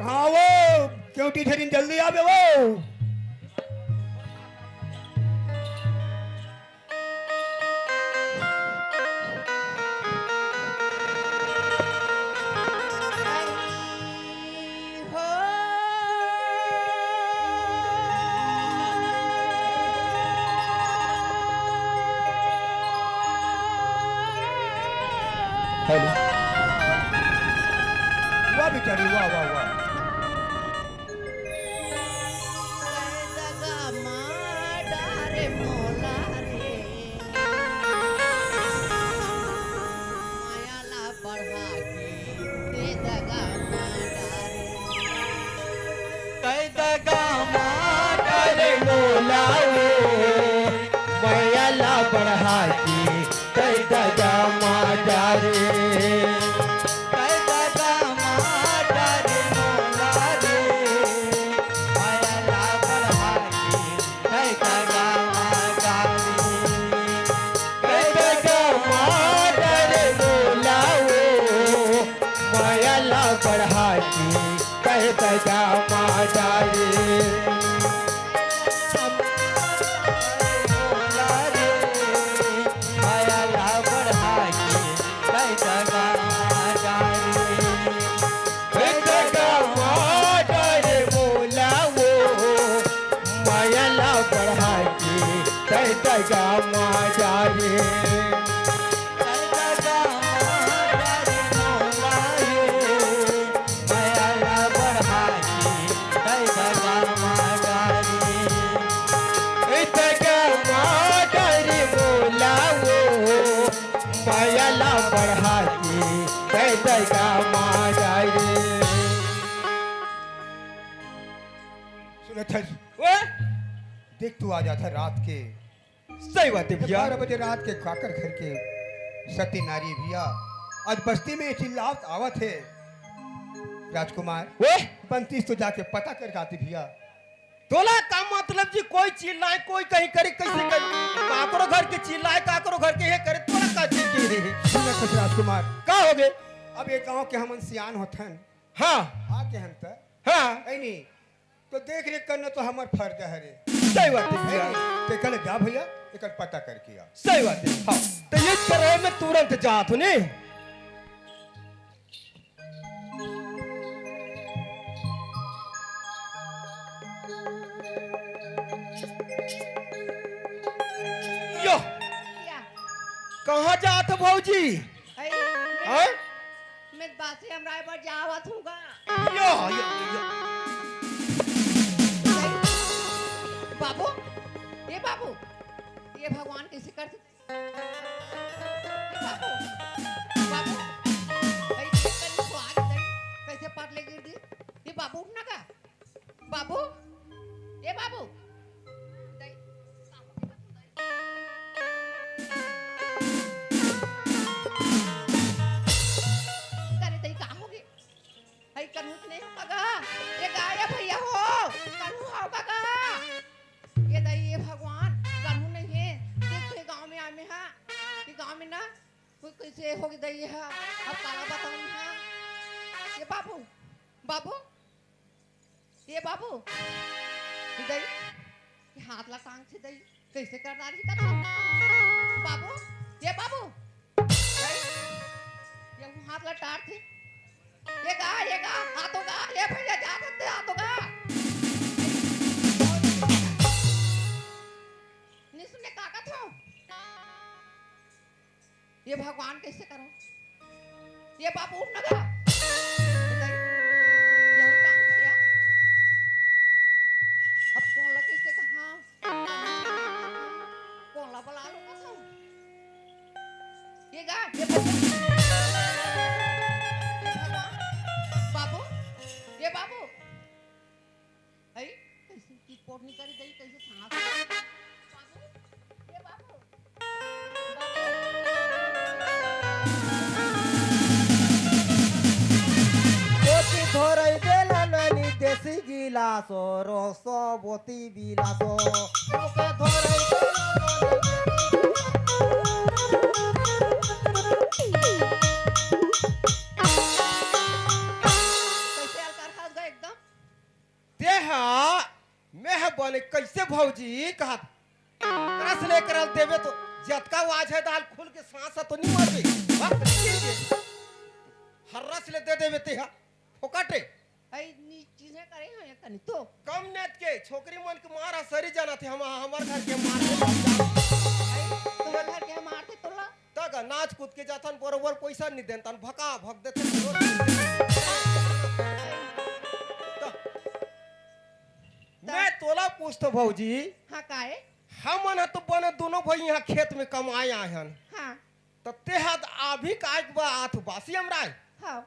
हाँ वो क्यों टीचर जल्दी आवे वो। वाह बेचारी वाह वाह वाह। बढ़ा के कई दगा मारे कई दगा मारे मोला रे मायाला बढ़ा के कई दगा मारे कई दगा मारे मोला वो मायाला बढ़ा के कई दगा मारे देख तू आ जाता रात के। सही बात है भैया। 12 बजे रात के काकर घर के सती नारी भैया आज बस्ती में चिल्लावत आवत है। राजकुमार वे बंतीस तो जाके पता कर आती भैया। तोला का मतलब जी कोई चिल्लाए कोई कहीं करे कैसे करे काकरो घर के चिल्लाए काकरो घर के ये करे तोला का चीज की सुन राजकुमार का हो गए। अब ये गांव के हमन सियान होथन। हाँ आके हम त हाँ नहीं तो देख रेख करना तो हमार फर्ज है रे। सही बात है भैया। तो कल जा भैया एक पता करके आ। सही बात है। हाँ तो ये करे मैं तुरंत जात हूँ ने। यो कहाँ जात भौजी। मैं बासे हम राय पर जावत हूँगा। यो यो यो बाबू ये भगवान कैसे कर सकते बाबू बाबू तो आगे कैसे पाट ले गिर दी। ये बाबू उठना का बाबू ये बाबू करे तई का हो गए हई कनूत नहीं होगा ये गाया भैया हो कनू होगा का ये दई ये भगवान कानून नहीं है। देख गांव में आए में है कि गांव में ना कोई कैसे होगी दई है। अब काला बताऊं है ये बाबू बाबू ये बाबू ये दई ये हाथ ला टांग से दई कैसे कर रही का बाबू ये बाबू ये हाथ ला टार थे ये गा हाथों का ये भैया जा सकते हाथों का सुनने ताकत हो। ये भगवान कैसे करो ये बाबू उठ नगा अब कौन ला कैसे कहा कौन ला बुला लो कसम ये गा ये भगवान बाबू ये बाबू आई कैसे की पोटनी करी गई कैसे सांस ধরাই দেলা নানি দেশি গিলাসো রসবতী বিলাসো ওকে ধরাই कैसे अलकार खास गए माने कैसे भौजी कहत कस ले करल देवे तो जतका आवाज है दाल खुल के सांस तो नहीं मारबे वक्त के हर्रस ले दे देवे ते फोकटे आई नी चीजें करे हो या कनी तो कम नेत के छोकरी मन के मारा सरी जाना थे हम हमार घर के मार आई तुम्हारे घर के मारते तोला तक नाच कूद के जातन बरोबर पैसा नहीं देतन भका भग देते मैं तोला पूछतो भौजी हाँ काहे हम तो बने दोनों भाई यहाँ खेत में कमाए आए हन हाँ तो तेहद अभी काज बा आठ बासी हमरा हाँ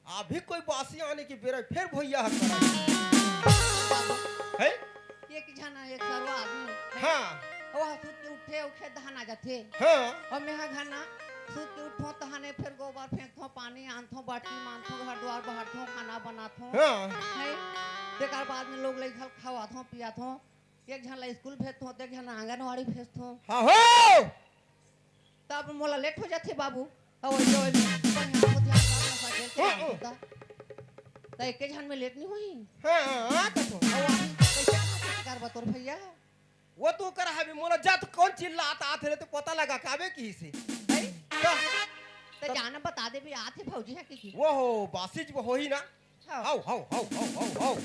अभी कोई बासी आने की बेरा फिर भैया है एक जना एक सरवा आदमी हाँ वह सूत के उठे उठे दहना जाते हाँ और मैं घना सूत के उठो तहने फिर गोबर फेंकथो पानी आनथो बाटी मानथो घर द्वार बहारथो खाना बनाथो हाँ है तेकर बाद में लोग लइका खवाथो पियाथो एक झन ला स्कूल भेजथो एक झन आंगनवाड़ी भेजथो हाँ हो तब मोला लेट हो जाथे बाबू और जो बढ़िया को ध्यान रखना साइकिल के होता तो एक झन में लेट नहीं होई हाँ तो और अभी कैसे कर बतौर भैया वो तू कर हबी मोला जात कौन चिल्लाता आते रहे तो पता लगा काबे की से तो जाना बता दे भी आथे भौजी है की वो हो बासिज वो हो ही ना हाँ how how how how how how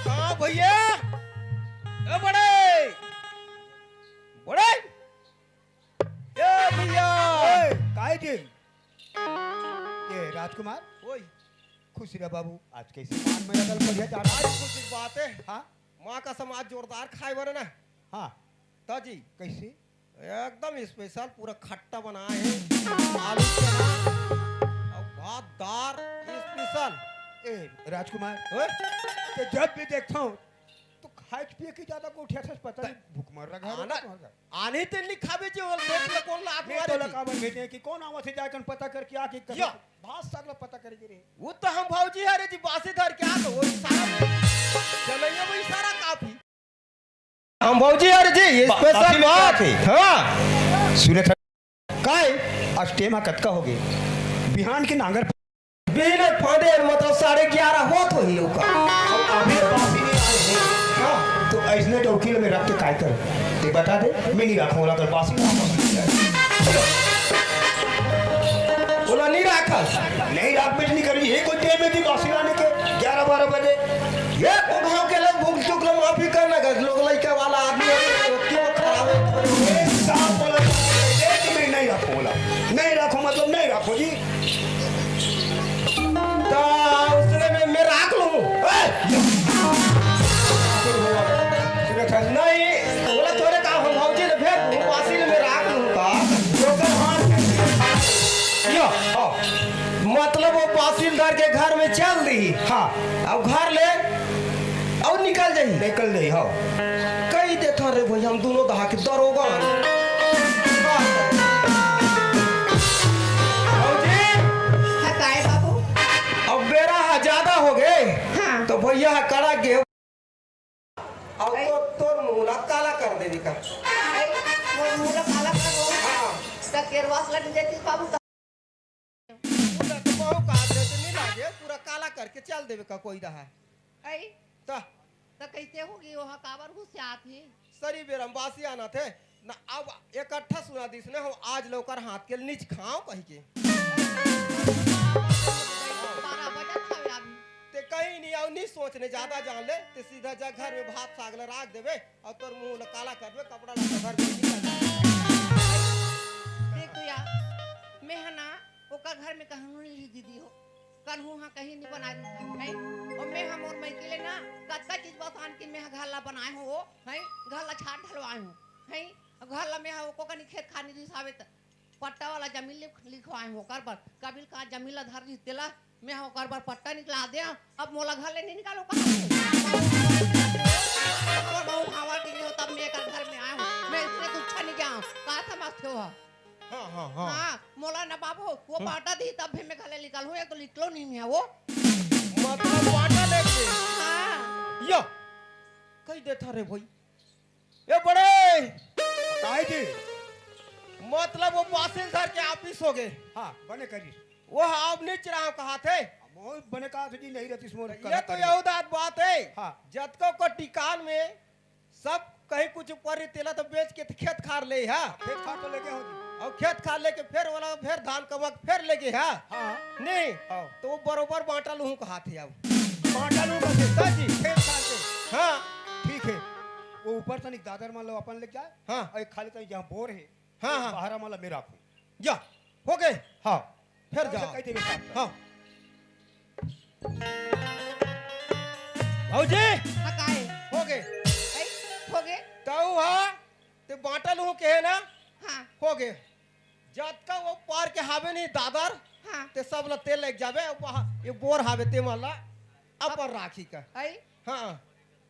how भैया ए बड़े बड़े ए भैया काय जी ये राजकुमार ओए खुश रह बाबू आज कैसे मान में लगल बढ़िया जाना आज कुछ बात है हाँ माँ का समाज जोरदार खाए बर ना हाँ ताजी कैसे एकदम स्पेशल पूरा खट्टा बनाए हैं आलू चना और भात दार स्पेशल ए राजकुमार ओए तो जब भी देखता हूँ तो खाए पिए की ज्यादा को उठिया था पता नहीं भूख मर रहा आना घर आने ते नहीं खाबे जे और देख ले कौन लात मैं तो मारे लगा भेजे कि कौन आवा से जाकर पता करके आके या। भात सागला पता करेगी रे वो तो हम भौजी है रे जी बासी धर के आ तो वो इशारा चलैया वो इशारा काफी हम भौजी है रे जी बासी स्पेशल में क्या बात थे? हां सूरज काय आज टेमा कतका हो गए बिहान के नांगर बिना फादे मतलब 11:30 होत हो ही ओका अभी बासी नहीं आए हैं हाँ तो ऐसने चौकी में रख के काय कर ते बता दे मैं नहीं रखूंगा अगर बासी वापस नहीं जाए बोला नहीं रखस नहीं रात में नहीं करी ये कोई टाइम है कि बासी लाने के 11-12 बजे ये को गांव के लोग भूख चुक लो माफी करना गज लोग लइका वाला आदमी क्यों खराब है साफ बोला कि मैं नहीं रखूंगा नहीं रखूं मतलब नहीं रखो जी तो उसने मैं रख लूं नहीं बोला तोरे का हम भौजी ने फिर वासी ने मैं रख लूं का जोकर हाथ यो मतलब वो तहसीलदार के घर में चल दी हाँ अब घर ले और निकल जाई निकल गई हाँ कई देता रे भाई हम दोनों दहा के दरोगा भौजी हाँ काहे बाबू अब बेरा ज्यादा हो गए हाँ तो भैया कड़ा के अब तो तोर मुंह काला कर देवी का वो मुला काला करो हाँ तो केरवास लग देती बाबू पूरा तो बहु का देते नहीं लागे पूरा काला करके चल देवे का कोई रहा आई तो तो कैसे होगी वहाँ काबर घुस से आती सरी बेरम बासी आना थे ना अब इकट्ठा सुना दी इसने हम आज लोकर हाथ के नीच खाओ कही के 12 बजे खावे अभी ते कहीं नहीं आओ नहीं सोचने ज्यादा जान ले ते सीधा जा घर में भात सागला राख देवे और तोर मुंह ला काला कर दे कपड़ा ला घर में निकल देख तो यार मैं है ना ओका घर में कहूँ नहीं दीदी हो कन्हू हाँ कहीं नहीं बना है और मैं हम और मैं के लिए ना कच्चा चीज बसान के मैं घरला बनाए हूँ वो है घरला छाट ढलवाए हूँ है घरला मैं को कनी खेत खानी दिसावे त पट्टा वाला जमीन लिखवाए हूँ कर पर कबिल का जमीन धर दी तेला मैं हो कर पर पट्टा निकला दे अब मोला घर ले नहीं निकालो कहां बहु हवा के लिए तब मैं कर घर में आया हूँ मैं इसने कुछ नहीं गया कहा था मस्त हो हाँ हाँ हाँ हाँ मोला ना बाबू वो बाटा दी तब भी मैं घरे निकल हूँ तो निकलो नहीं मैं वो मतलब वाटा लेके हाँ यो कही देता रे भाई ए बड़े काय जी मतलब वो तहसीलदार के ऑफिस हो गए हाँ बने करी वो आप नहीं चिराव कहा थे मोर बने कहा जी नहीं रहती मोर ये तो यहूदात बात है हाँ। जतको को टिकाल में सब कहीं कुछ ऊपर तेला तो बेच के खेत खार ले है खेत खार तो लेके हो जी और खेत खार लेके फिर वाला फिर धान कमक फिर लेके है हाँ नहीं हाँ। तो वो बरोबर बांटा लूँ कहा थे अब बांटा लूँ कैसे जी खेत खार के हाँ ठीक है वो ऊपर तनिक दादर मान लो अपन लेके जाए हाँ और एक खाली तनिक जहाँ बोर है हाँ, हाँ। बाहर मान लो मैं रखूँ जा हो गए हाँ फिर ऐसे जाओ कह देंगे साहब हाँ भाऊजी हाँ काहे हो गए आई हो गए तो हाँ ते बांटा लूँ के है ना हाँ हो गए जत का वो पार के हावे नहीं दादर हाँ ते सब ला तेल लग जावे वहाँ ये बोर हावे ते माला अपर राखी का आई हाँ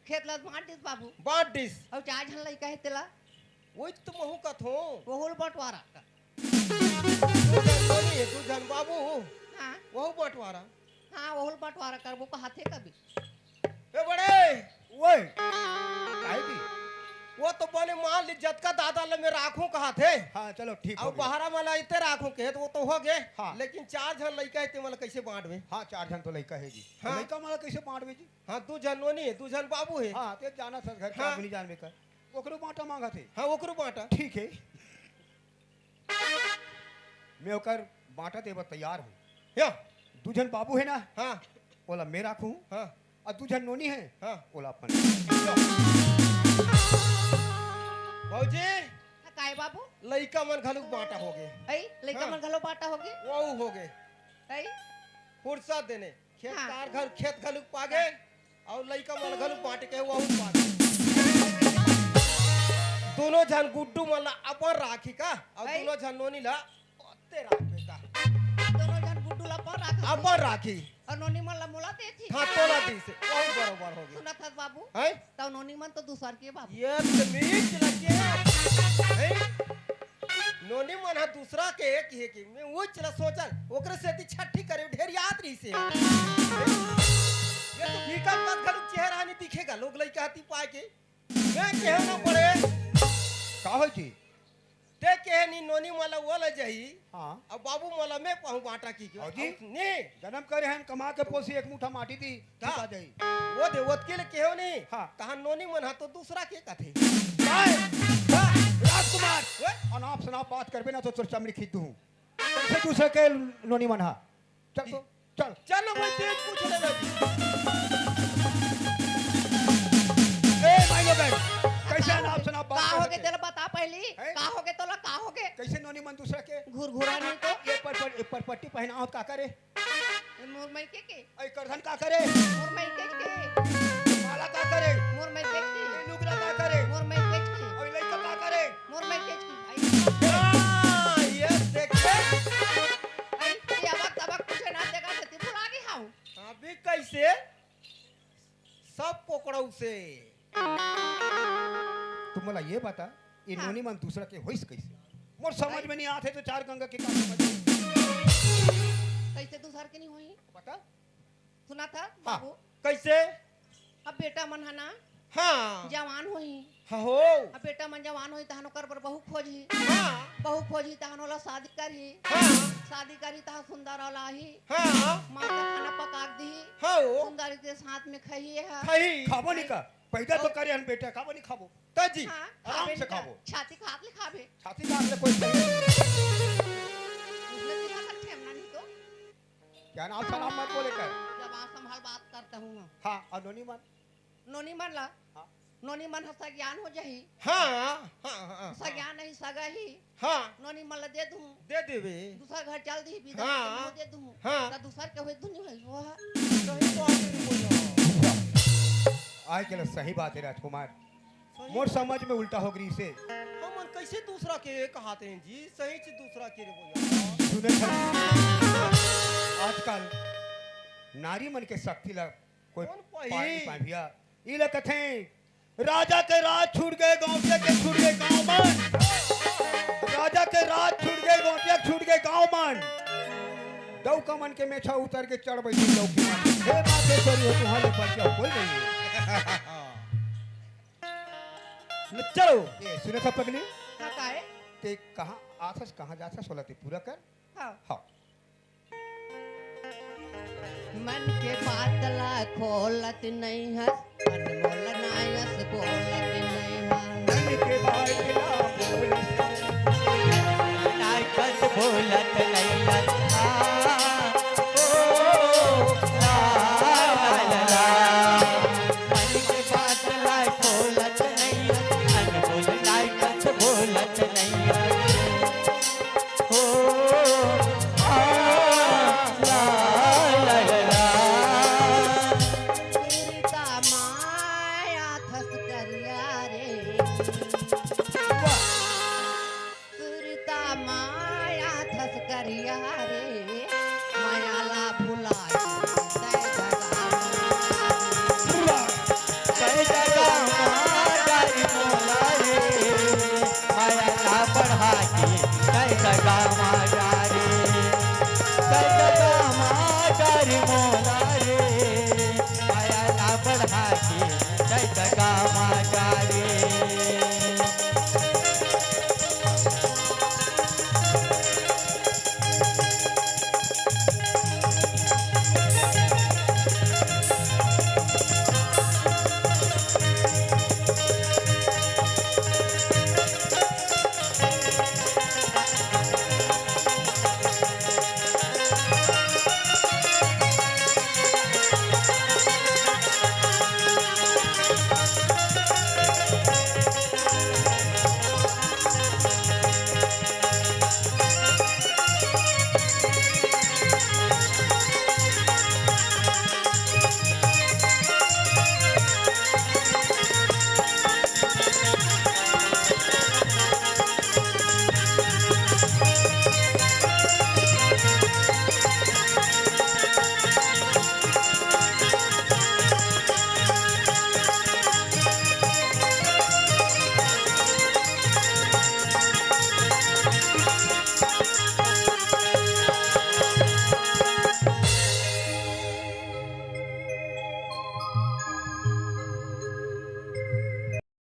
खेत ला बांट दिस बाबू बांट डिस और चार झन लइका है तेला वही तो महू का थो बहुल बंटवारा का तू जन बाबू हाँ वहू बंटवारा हाँ बहुल बंटवारा करबो कहा थे कभी ए बड़े वो काहे की वो तो बने मान ली जत का दादा ले मैं राखूं कहा थे हाँ चलो ठीक हो अब गया बाहरा वाला इतने राखूं के तो वो तो हो गए हाँ। लेकिन चार जन लड़का है मतलब कैसे बांट में हाँ चार जन तो लड़का है जी हाँ। लड़का हमारा कैसे बांटवे जी हाँ तू जन नोनी है तू जन बाबू है हाँ ते जाना था घर हाँ। का नहीं जानवे का ओकरो बांटा मांगा थे हाँ ओकरो बांटा ठीक है मैं ओकर बांटा देव तैयार हूँ या दू जन बाबू है ना हाँ ओला मैं रखूँ हाँ और दू जन नोनी है हाँ ओला अपन भाऊजी हाँ काहे बाबू लड़का मन घलुक बांटा हो गए आई लइका हाँ। मन घलो बाटा होगे वो हो गए आई फुर्सत देने खेत हाँ। कार घर खेत घलुक पागे और लड़का मन घलुक बांट के वो पागे दोनों जन गुड्डू मन ला अपन राखी का और भाई। दोनों जन नोनी ला ओते राखे का दोनों जन गुड्डू ला पर रखा अपन राखी और नोनी मन ला मोला दे थी हाँ तोला दी से वो बरोबर हो गया सुना था बाबू हैं तब नोनी मन तो दूसर के बाबू ये तमीज लगे हैं नोनी मन हा दूसरा के एक है कि मैं वो चला सोचल ओकरे से ती छठी करे ढेर याद रही से ये तो भीका मत घलुक चेहरा नहीं दिखेगा लोग लइका हाथी पाए के मैं केहू ना पड़े का हो जी ते के नी नोनी मला वो ले जाई हाँ अब बाबू मला मैं पाहू बाटा की और जी? ने जन्म करे हैं कमा के पोसी एक मुठा माटी दी हाँ। ठीक आ जाई वो दे वत के लिए केहू नहीं हाँ। कहा नोनी मन हा तो दूसरा के कथे काय हाँ। राजकुमार वे? अनाप शनाप बात करबे ना तो तोर चमड़ी खींच दूं कैसे दूसरे के नोनी मना चल तो चल चलो मैं तेज पूछ ले ए भाई लोग कैसे अनाप शनाप का बात होगे करते तेरा बता पहली हैं? का होगे तोला का होगे कैसे नोनी मन दूसरा के घुरघुरा नहीं तो ये पर पट्टी पहनाओ का करे मुरमई के ऐ करधन का करे मुरमई के माला का करे मुरमई के ए नुगरा का करे मुरमई के और लइका का करे मुरमई के हाँ, ये देखे आई ये वक्त अब कुछ ना देगा तो बुला के हाउ अभी कैसे सब पकड़ो से तुम मला ये बता ये हाँ। नोनी मन दूसरा के होइस कैसे मोर समझ में नहीं आते तो चार गंगा के का समझ कैसे दूसर के नहीं होई पता सुना था बाबू कैसे अब बेटा मन है ना हाँ जवान होई हाँ हो अब बेटा मन जवान होई तहनो कर पर बहु खोजी हाँ बहु खोजी तहनो ला शादी करी हाँ शादी करी तह सुंदर औलाही हाँ माँ का खाना पका दी हाँ हो सुंदर के साथ में खही है खही खाबो नहीं का पैदा तो करे हन बेटा खाबो नहीं खाबो तजी हाँ आराम खाबे से नहीं खाबो। का, छाती खात ले खाबे छाती का आपने कोई सही उसने दिखा कर ठेमना नहीं तो क्या नाम सलाम मत बोले कर जब आ संभाल बात करता हूँ मैं हाँ अनोनी मन नोनी मन ला हाँ। नोनी मन हसा ज्ञान हो जाही हाँ हाँ हाँ हसा ज्ञान नहीं सगा ही हाँ नोनी मन ला दे दूँ दे देवे दूसरा घर चल दी विदा हाँ। दे दूँ हाँ। तो दूसर के होई दुनी होई वाह सही बात है बोलो आए के सही बात है राजकुमार सही मोर समझ में उल्टा हो गई से हम कैसे दूसरा के कहते हैं जी सही से दूसरा के रे बोलो सुने आजकल नारी मन के शक्ति ला कोई कौन पाई पाई? नहीं पाई भैया ई ला कथे राजा के राज छूट गए गौटिया के छूट गए गांव मन राजा के राज छूट गए गौटिया के छूट गए गांव मन दऊ का मन के मेछा उतर के चढ़ बैठी दऊ की मन हे मातेश्वरी हो तुम्हारे बच्चा कोई नहीं है चलो ये सुने सब पगली हाँ का है ते कहाँ आथस कहाँ जाथस होला ते पूरा कर हाँ हाँ मन के बातला खोलत नहीं है अनमोल नायस बोलत नहीं है मन के बाटला बोलत नायकत बोलत नहीं अच्छा मन के बाटला खोलत नहीं अनमोल नायकत बोलत नहीं हो गिरता माया थस करिया रे गिरता माया थस करिया रे माया ला